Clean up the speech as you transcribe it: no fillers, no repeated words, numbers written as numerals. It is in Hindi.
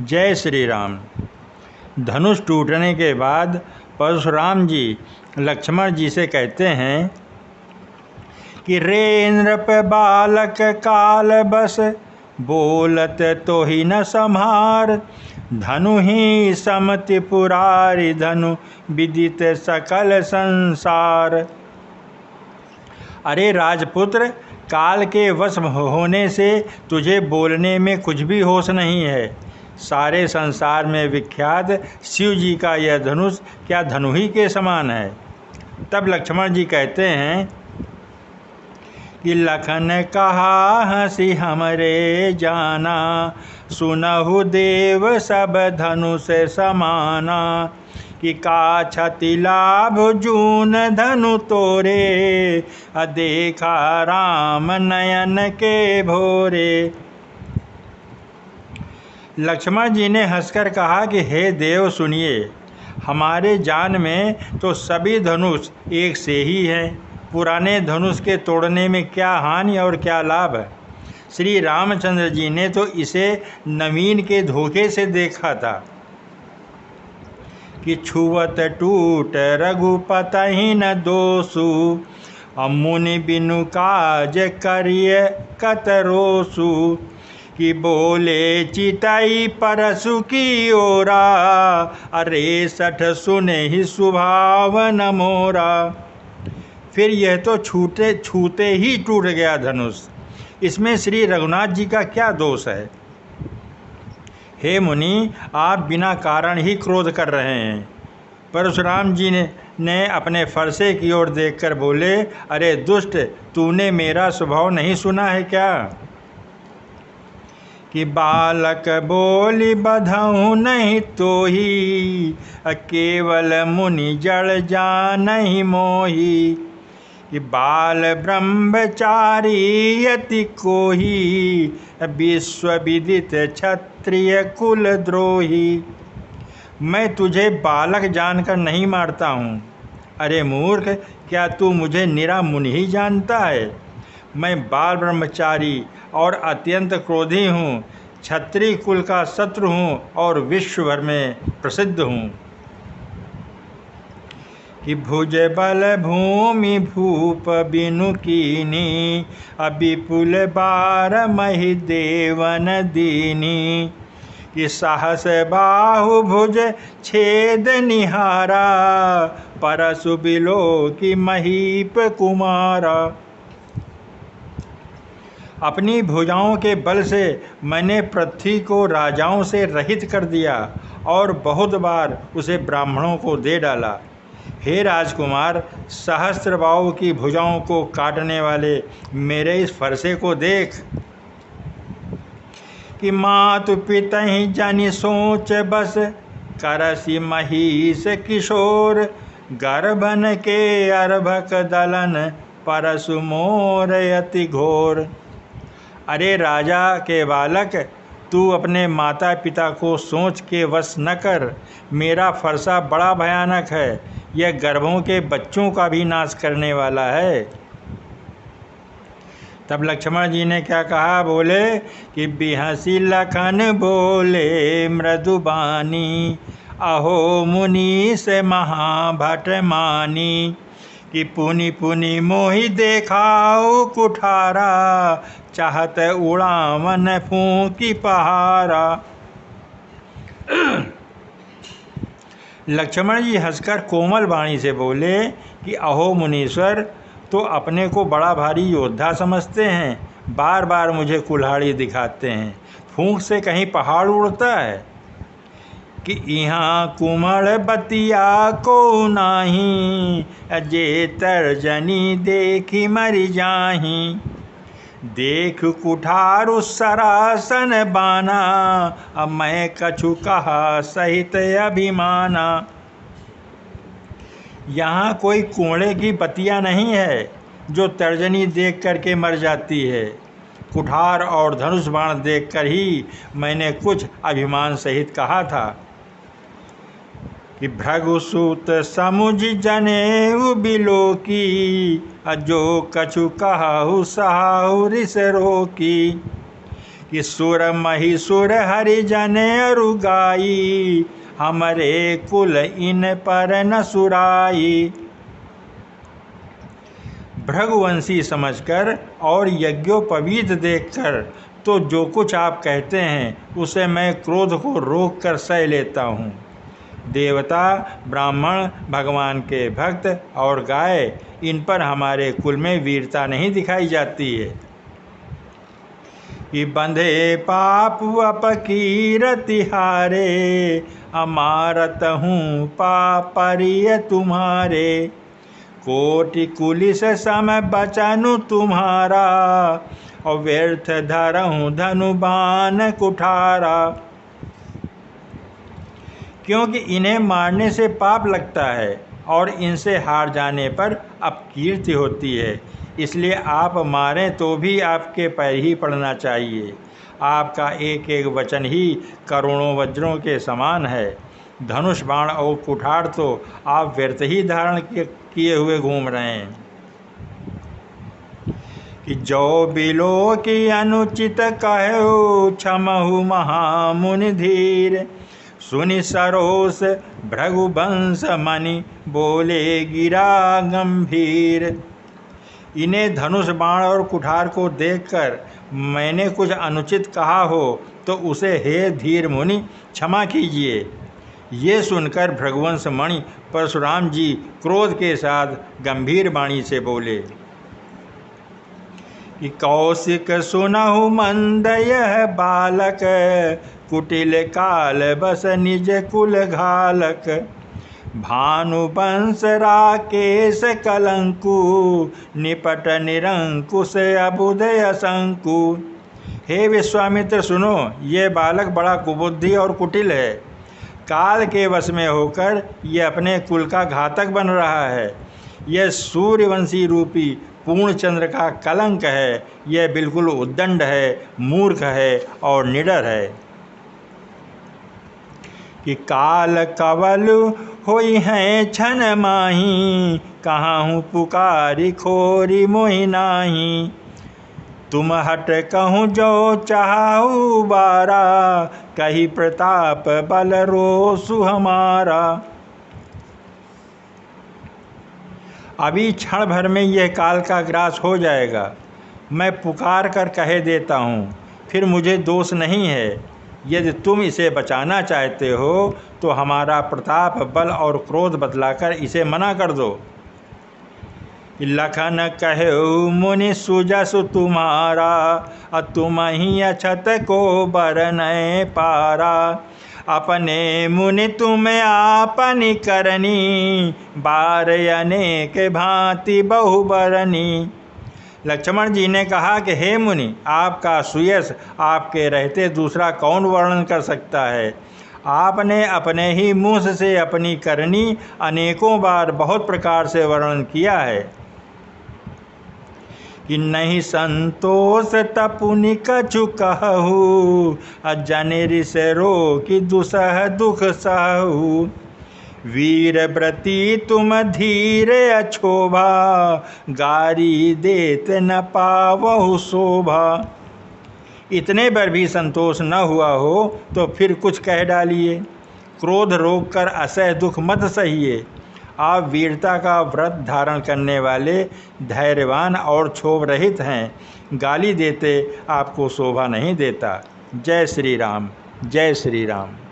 जय श्री राम। धनुष टूटने के बाद परशुराम जी लक्ष्मण जी से कहते हैं कि रे नृप बालक काल बस, बोलत तो ही न संहार। धनु ही समति पुरारी, धनु विदित सकल संसार। अरे राजपुत्र, काल के वश होने से तुझे बोलने में कुछ भी होश नहीं है। सारे संसार में विख्यात शिव जी का यह धनुष क्या धनु ही के समान है। तब लक्ष्मण जी कहते हैं कि लखन कहा हंसी हमरे जाना, सुनहु देव सब धनुष समाना। कि का छति लाभ जून धनु तोरे, देखा राम नयन के भोरे। लक्ष्मण जी ने हंसकर कहा कि हे देव सुनिए, हमारे जान में तो सभी धनुष एक से ही हैं। पुराने धनुष के तोड़ने में क्या हानि और क्या लाभ। श्री रामचंद्र जी ने तो इसे नवीन के धोखे से देखा था कि छुवत टूट रघुपति न दोषु, मुनि बिनु काज करिय कतरोसु। कि बोले चिताई परसु की ओरा, अरे सठ सुने ही स्वभाव न मोरा। फिर यह तो छूते ही टूट गया धनुष, इसमें श्री रघुनाथ जी का क्या दोष है। हे मुनि, आप बिना कारण ही क्रोध कर रहे हैं। परशुराम जी ने अपने फरसे की ओर देखकर बोले, अरे दुष्ट, तूने मेरा स्वभाव नहीं सुना है क्या। कि बालक बोली बधऊ नहीं तो ही, केवल मुनि जड़ जान ही मोही। कि बाल ब्रह्मचारी यति कोही, विश्व विदित क्षत्रिय कुल द्रोही। मैं तुझे बालक जानकर नहीं मारता हूँ। अरे मूर्ख, क्या तू मुझे निरा मुनि ही जानता है। मैं बाल ब्रह्मचारी और अत्यंत क्रोधी हूँ, क्षत्रिय कुल का शत्रु हूँ और विश्व भर में प्रसिद्ध हूँ। कि भुज बल भूमि भूप बिनु कीनी, विपुल बार मही देवन दीनी। कि साहस बाहु भुज छेद निहारा, परसु बिलो की महीप कुमारा। अपनी भुजाओं के बल से मैंने पृथ्वी को राजाओं से रहित कर दिया और बहुत बार उसे ब्राह्मणों को दे डाला। हे राजकुमार, सहस्त्रबाहु की भुजाओं को काटने वाले मेरे इस फरसे को देख। कि मातु पितहि जनि सोच बस, करसी महिष किशोर। गर्भन के अर्भक दलन, परसु मोर अति घोर। अरे राजा के बालक, तू अपने माता पिता को सोच के वश न कर। मेरा फरसा बड़ा भयानक है, यह गर्भों के बच्चों का भी नाश करने वाला है। तब लक्ष्मण जी ने क्या कहा, बोले कि बिहसी लखन बोले मृदुबानी, अहो मुनि से महाभट मानी। कि पुनि पुनि मोहि देखाओ कुठारा, चाहत उड़ावन फूंकी पहारा। लक्ष्मण जी हंसकर कोमल वाणी से बोले कि अहो मुनीश्वर, तो अपने को बड़ा भारी योद्धा समझते हैं, बार बार मुझे कुल्हाड़ी दिखाते हैं। फूंक से कहीं पहाड़ उड़ता है। कि यहाँ कुमड़ बतिया को नाही, जे तर्जनी देखी मरि जाही। देख कुठारु सरासन बाना, अब मैं कछु कहा सहित अभिमाना। यहाँ कोई कुएं की बतिया नहीं है जो तर्जनी देख करके मर जाती है। कुठार और धनुष बाण देखकर ही मैंने कुछ अभिमान सहित कहा था। कि भृगुसूत समुझ जनेऊ बिलो की, जो कछु कहाहु सहाहु रिस रोकी। कि सुर महिसुर हरिजन अरुगाई, हमरे कुल इन पर न सुराई। भृगुवंशी समझकर और यज्ञोपवीत देखकर तो जो कुछ आप कहते हैं उसे मैं क्रोध को रोक कर सह लेता हूँ। देवता, ब्राह्मण, भगवान के भक्त और गाय, इन पर हमारे कुल में वीरता नहीं दिखाई जाती है। कि बंधे पाप अपकीरति हारे, अमारत हूँ पापरिय तुम्हारे। कोटि कुलिस सम बचनु तुम्हारा, और व्यर्थ धरहूँ धनुबान कुठारा। क्योंकि इन्हें मारने से पाप लगता है और इनसे हार जाने पर अपकीर्ति होती है, इसलिए आप मारें तो भी आपके पैर ही पड़ना चाहिए। आपका एक एक वचन ही करोड़ों वज्रों के समान है। धनुष, बाण और कुठार तो आप व्यर्थ ही धारण किए हुए घूम रहे हैं। कि जो बिलो की अनुचित कहो, क्षमहु महामुनि धीर। सुनि सरोस भृगुवंश मणि, बोले गिरा गंभीर। इन्हें धनुष, बाण और कुठार को देखकर मैंने कुछ अनुचित कहा हो तो उसे हे धीर मुनि क्षमा कीजिए। ये सुनकर भृगुवंश मणि परशुराम जी क्रोध के साथ गंभीर वाणी से बोले कि कौशिक सुनहु मंद यह बालक, कुटिल काल बस निज कुल घालक। भानुवंश राकेश कलंकु, निपट निरंकुश अबुदय असंकु। हे विश्वामित्र सुनो, ये बालक बड़ा कुबुद्धि और कुटिल है। काल के वश में होकर ये अपने कुल का घातक बन रहा है। यह सूर्यवंशी रूपी पूर्णचंद्र का कलंक है। यह बिल्कुल उद्दंड है, मूर्ख है और निडर है। कि काल कवल होई हैं छन माही, कहाहूँ पुकारी खोरी मोहि नाही। तुम हट कहूँ जो चाहू बारा, कही प्रताप बल रोसु हमारा। अभी क्षण भर में यह काल का ग्रास हो जाएगा। मैं पुकार कर कह देता हूँ, फिर मुझे दोष नहीं है। यदि तुम इसे बचाना चाहते हो तो हमारा प्रताप, बल और क्रोध बतलाकर इसे मना कर दो। लखन कहो मुनि सुजसु तुम्हारा, तुम ही अछत को बरनय पारा। अपने मुनि तुम आपनि करनी, बार अनेक भांति बहुबरनी। लक्ष्मण जी ने कहा कि हे मुनि, आपका सुयश आपके रहते दूसरा कौन वर्णन कर सकता है। आपने अपने ही मुँह से अपनी करनी अनेकों बार बहुत प्रकार से वर्णन किया है। कि नहीं संतोष तपुनि कछु कहु, जनेरि से रो कि दुसह दुख सहु। वीर व्रती तुम धीर अछोभा, गारी देत न पावहु शोभा। इतने पर भी संतोष न हुआ हो तो फिर कुछ कह डालिए। क्रोध रोक कर असह दुख मत सहिए। आप वीरता का व्रत धारण करने वाले, धैर्यवान और क्षोभ रहित हैं। गाली देते आपको शोभा नहीं देता। जय श्री राम, जय श्री राम।